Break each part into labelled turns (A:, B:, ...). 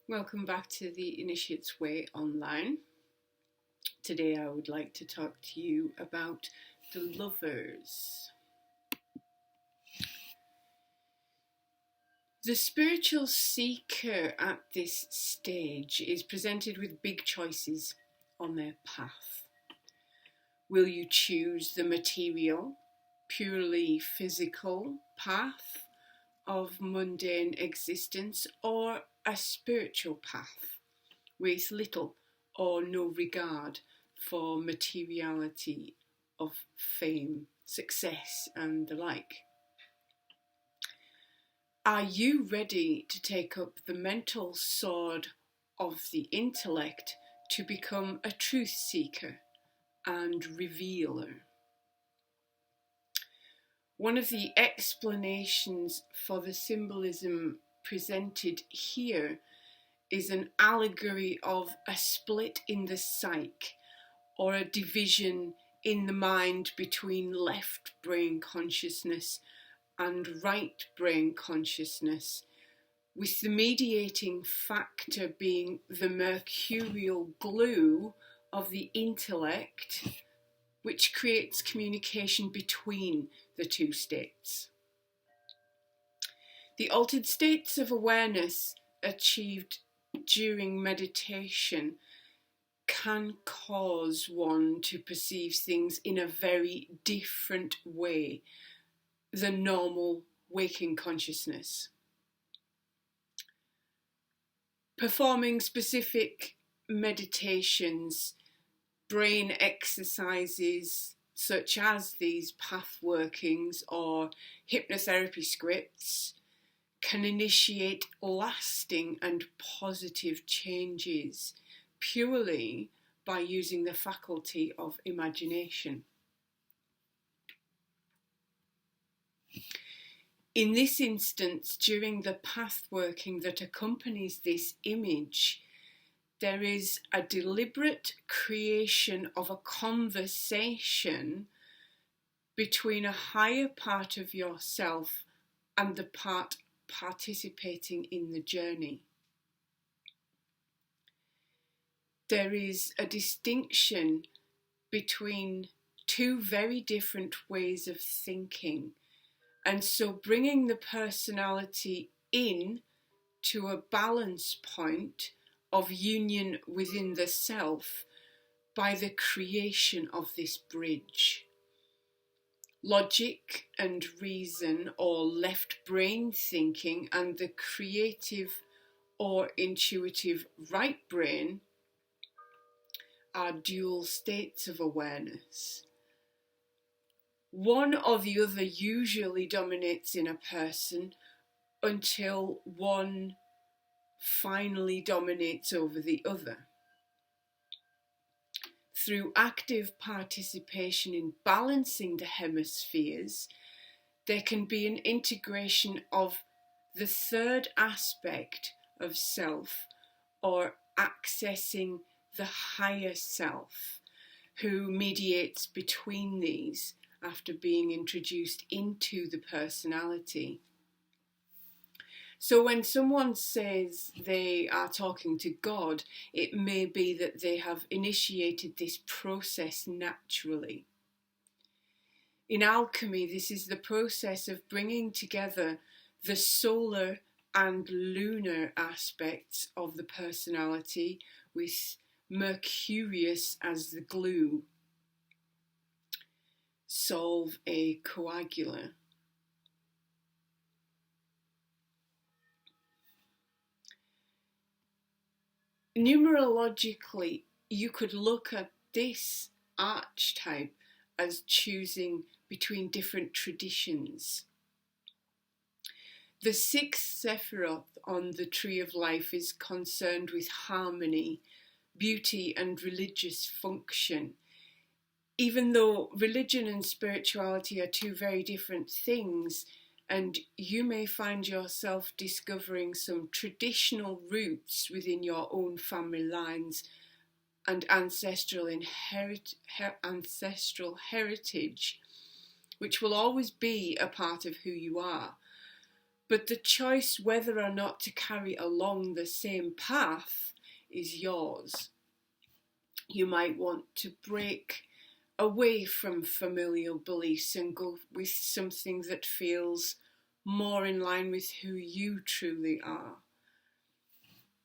A: Welcome back to the Initiate's Way online. Today I would like to talk to you about the lovers. The spiritual seeker at this stage is presented with big choices on their path. Will you choose the material, purely physical path of mundane existence, or a spiritual path with little or no regard for materiality of fame, success, and the like? Are you ready to take up the mental sword of the intellect to become a truth seeker and revealer? One of the explanations for the symbolism presented here is an allegory of a split in the psyche, or a division in the mind between left brain consciousness and right brain consciousness, with the mediating factor being the mercurial glue of the intellect, which creates communication between the two states. The altered states of awareness achieved during meditation can cause one to perceive things in a very different way than normal waking consciousness. Performing specific meditations, brain exercises such as these pathworkings or hypnotherapy scripts can initiate lasting and positive changes purely by using the faculty of imagination. In this instance, during the pathworking that accompanies this image, there is a deliberate creation of a conversation between a higher part of yourself and the part participating in the journey. There is a distinction between two very different ways of thinking, and so bringing the personality in to a balance point of union within the self by the creation of this bridge. Logic and reason, or left brain thinking, and the creative or intuitive right brain are dual states of awareness. One or the other usually dominates in a person until one finally dominates over the other. Through active participation in balancing the hemispheres, there can be an integration of the third aspect of self, or accessing the higher self, who mediates between these after being introduced into the personality. So when someone says they are talking to God, it may be that they have initiated this process naturally. In alchemy, this is the process of bringing together the solar and lunar aspects of the personality with Mercurius as the glue. Solve a coagula. Numerologically, you could look at this archetype as choosing between different traditions. The sixth Sephiroth on the Tree of Life is concerned with harmony, beauty, and religious function. Even though religion and spirituality are two very different things, and you may find yourself discovering some traditional roots within your own family lines and ancestral heritage, which will always be a part of who you are. But the choice whether or not to carry along the same path is yours. You might want to break away from familial beliefs and go with something that feels more in line with who you truly are.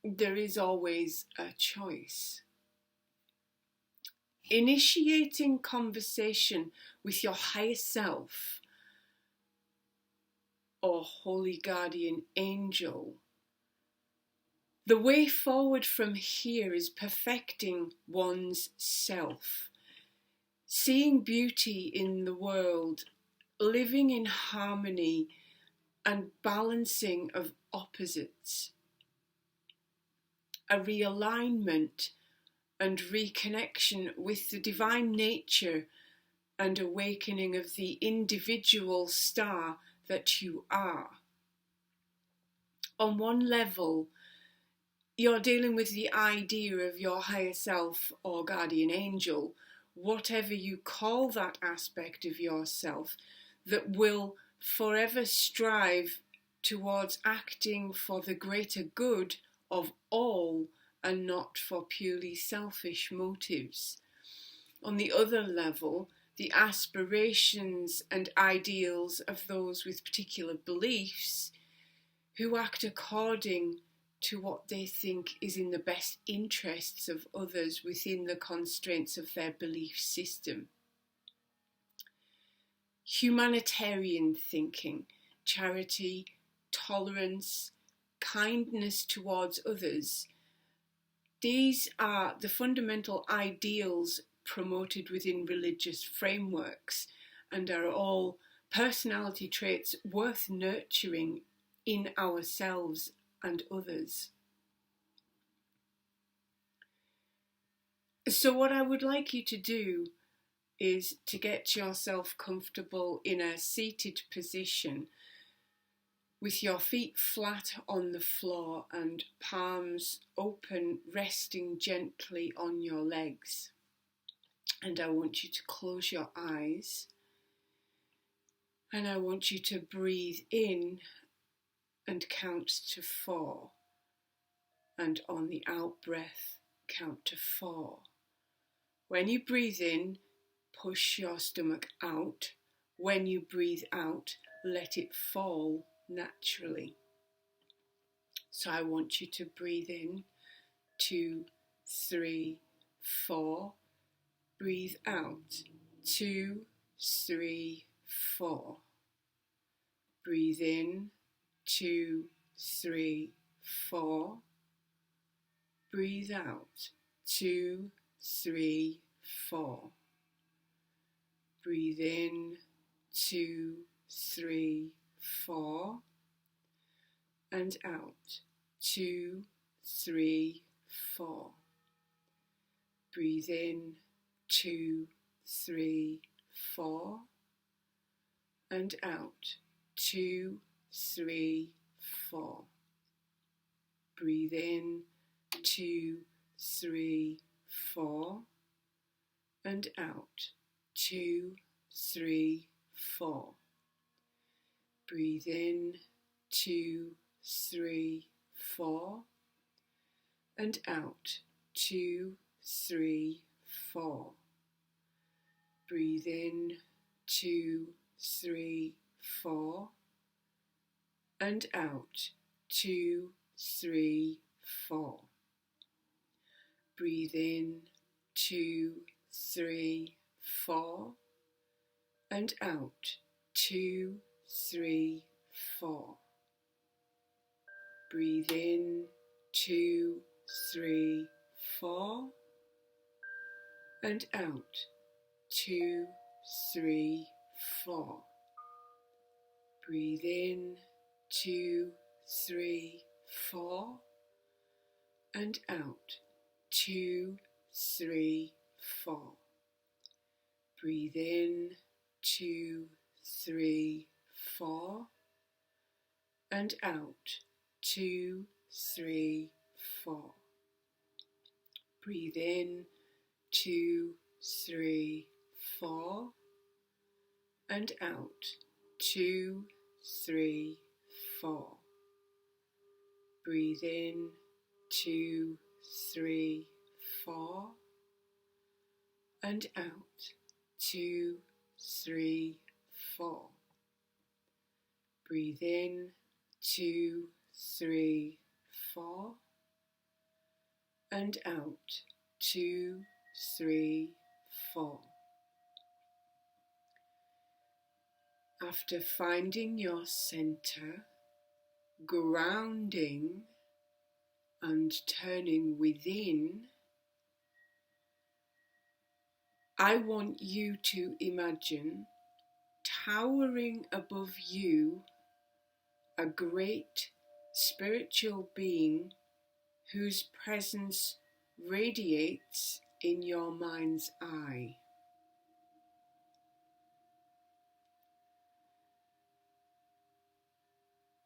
A: There is always a choice. Initiating conversation with your higher self or holy guardian angel. The way forward from here is perfecting one's self, seeing beauty in the world, living in harmony and balancing of opposites, a realignment and reconnection with the divine nature and awakening of the individual star that you are. On one level, you're dealing with the idea of your higher self or guardian angel, whatever you call that aspect of yourself, that will forever strive towards acting for the greater good of all and not for purely selfish motives. On the other level, the aspirations and ideals of those with particular beliefs who act according to what they think is in the best interests of others within the constraints of their belief system. Humanitarian thinking, charity, tolerance, kindness towards others, these are the fundamental ideals promoted within religious frameworks and are all personality traits worth nurturing in ourselves and others. So what I would like you to do is to get yourself comfortable in a seated position with your feet flat on the floor and palms open, resting gently on your legs. And I want you to close your eyes. And I want you to breathe in and count to 4. And on the out breath, count to 4. When you breathe in, push your stomach out. When you breathe out, let it fall naturally. So I want you to breathe in, 2, 3, 4. Breathe out, 2, 3, 4. Breathe in, 2, 3, 4. Breathe out, 2, 3, 4. Breathe in, 2, 3, 4. And out, 2, 3, 4. Breathe in, 2, 3, 4. And out, 2, 3, 4. Breathe in, 2, 3, 4. And out, 2, 3, 4. Breathe in, 2, 3, 4. And out, 2, 3, 4. Breathe in, 2, 3, 4. And out, 2, 3, 4. Breathe in, 2, 3, 4. And out, 2, 3, 4. Breathe in, 2, 3, 4. And out, 2, 3, 4. Breathe in, 2, 3, 4. And out, 2, 3, 4. Breathe in, 2, 3, 4. And out, 2, 3, 4. Breathe in, 2, 3, 4. And out, 2, 3, 4. Breathe in, 2, 3, 4. And out, 2, 3, 4. Breathe in, 2, 3, 4. And out, 2, 3, 4. After finding your center, grounding and turning within, I want you to imagine towering above you a great spiritual being whose presence radiates in your mind's eye.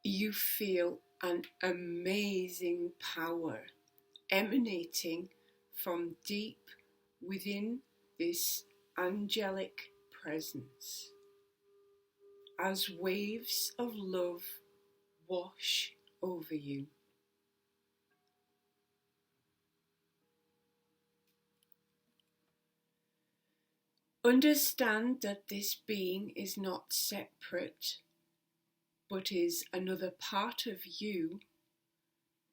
A: You feel an amazing power emanating from deep within this angelic presence as waves of love wash over you. Understand that this being is not separate, but is another part of you,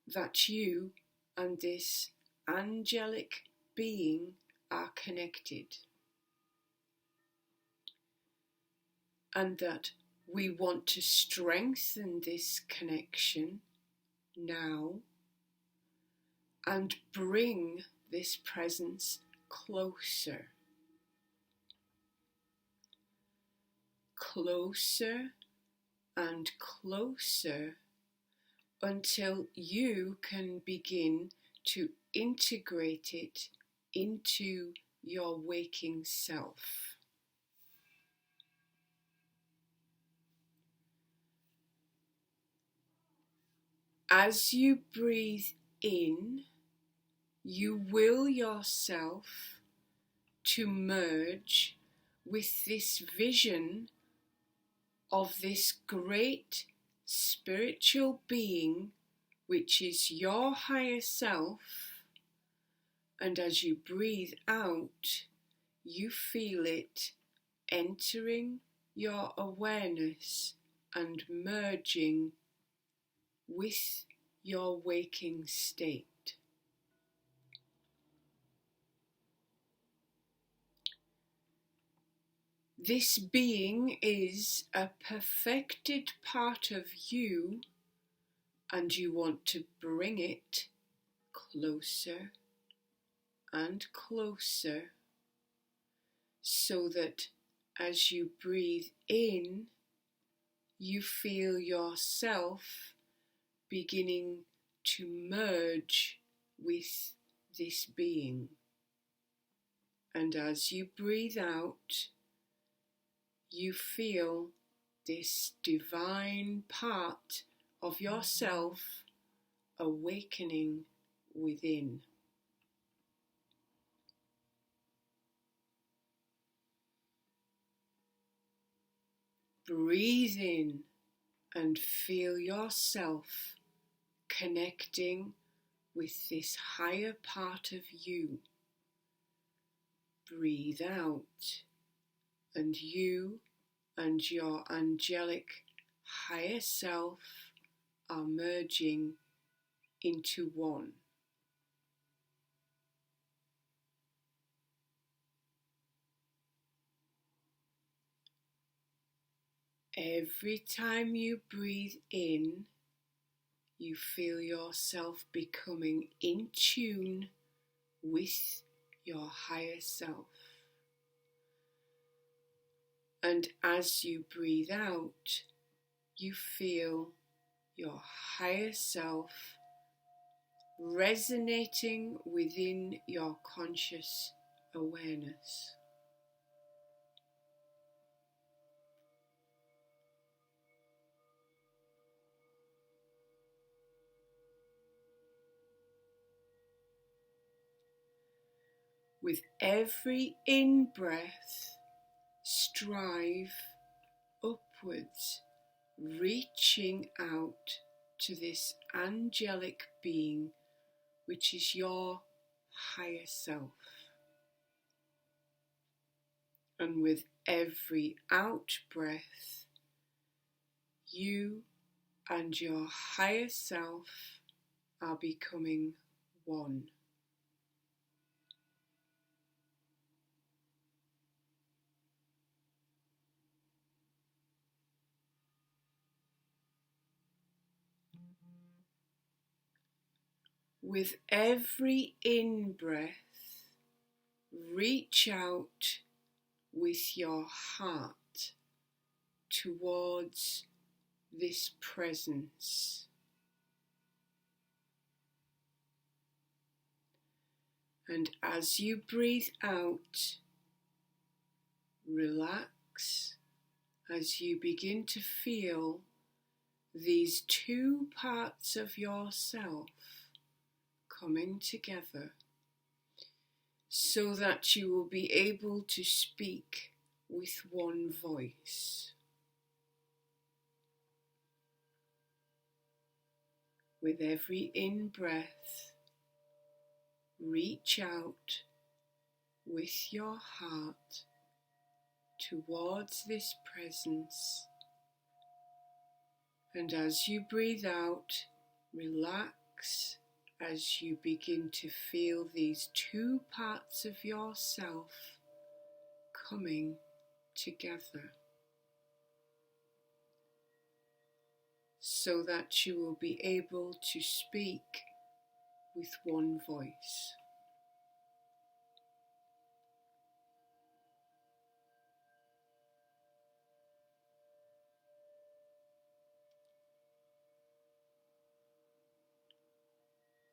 A: that you and this angelic being are connected, and that we want to strengthen this connection now and bring this presence closer, closer and closer, until you can begin to integrate it into your waking self. As you breathe in, you will yourself to merge with this vision of this great spiritual being, which is your higher self, and as you breathe out, you feel it entering your awareness and merging with your waking state. This being is a perfected part of you, and you want to bring it closer and closer, so that as you breathe in, you feel yourself beginning to merge with this being. And as you breathe out, you feel this divine part of yourself awakening within. Breathe in and feel yourself connecting with this higher part of you. Breathe out, and you and your angelic higher self are merging into one. Every time you breathe in, you feel yourself becoming in tune with your higher self. And as you breathe out, you feel your higher self resonating within your conscious awareness. With every in-breath, strive upwards reaching out to this angelic being, which is your higher self. And with every out breath, you and your higher self are becoming one. With every in-breath, reach out with your heart towards this presence. And as you breathe out, relax as you begin to feel these two parts of yourself coming together so that you will be able to speak with one voice. With every in-breath, reach out with your heart towards this presence, and as you breathe out, relax as you begin to feel these two parts of yourself coming together, so that you will be able to speak with one voice.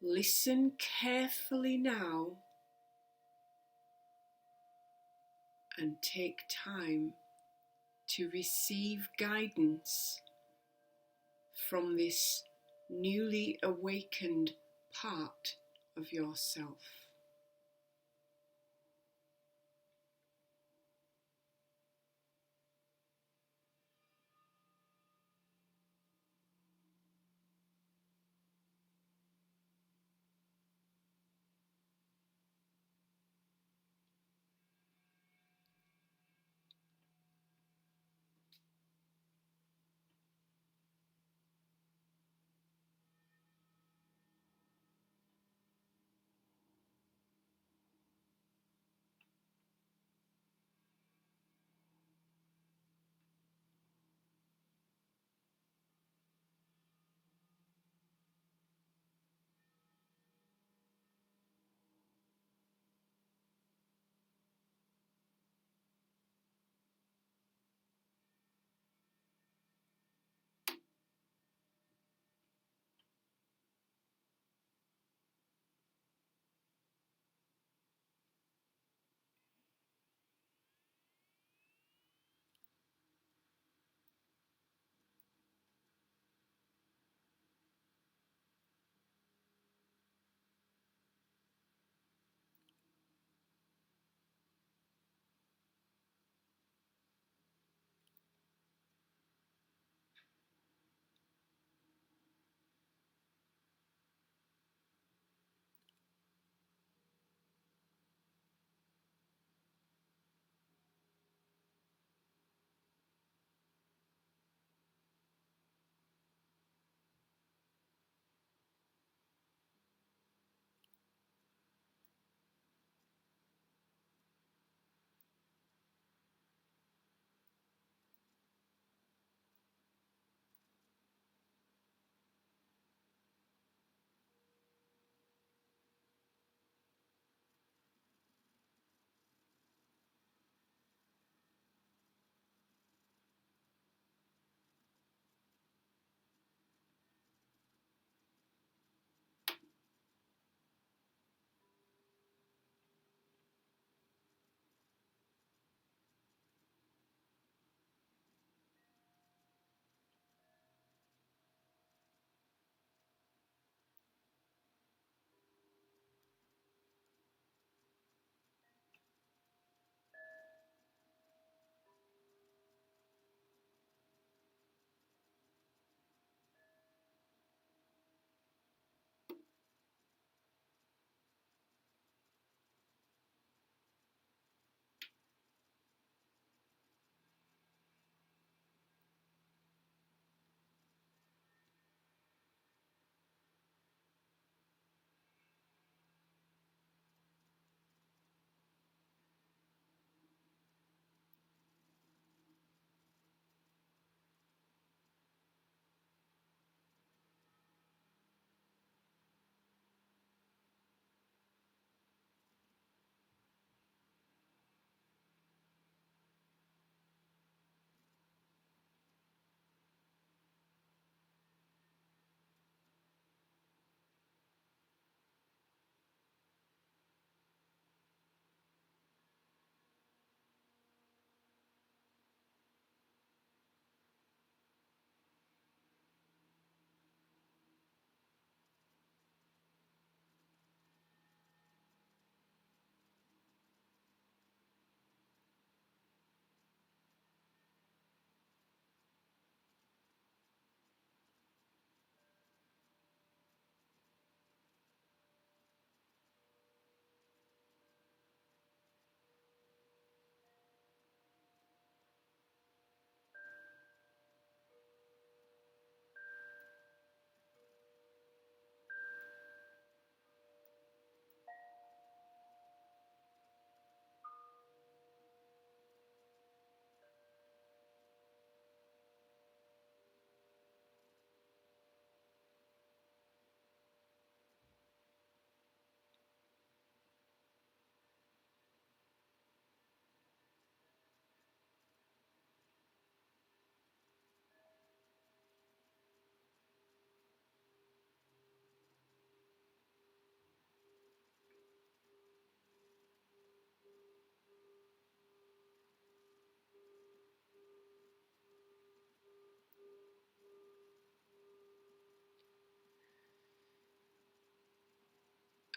A: Listen carefully now and take time to receive guidance from this newly awakened part of yourself.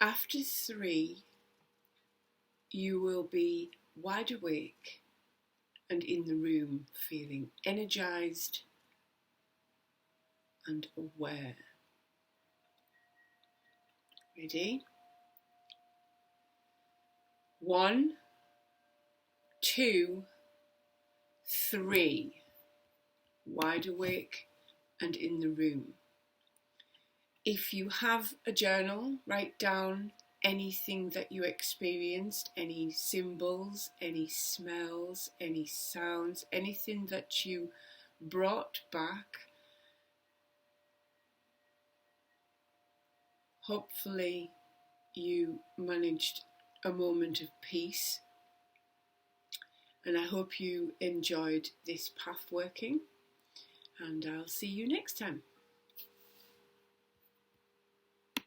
A: After 3, you will be wide awake and in the room, feeling energized and aware. Ready? 1, 2, 3. Wide awake and in the room. If you have a journal, write down anything that you experienced, any symbols, any smells, any sounds, anything that you brought back. Hopefully you managed a moment of peace, and I hope you enjoyed this pathworking, and I'll see you next time.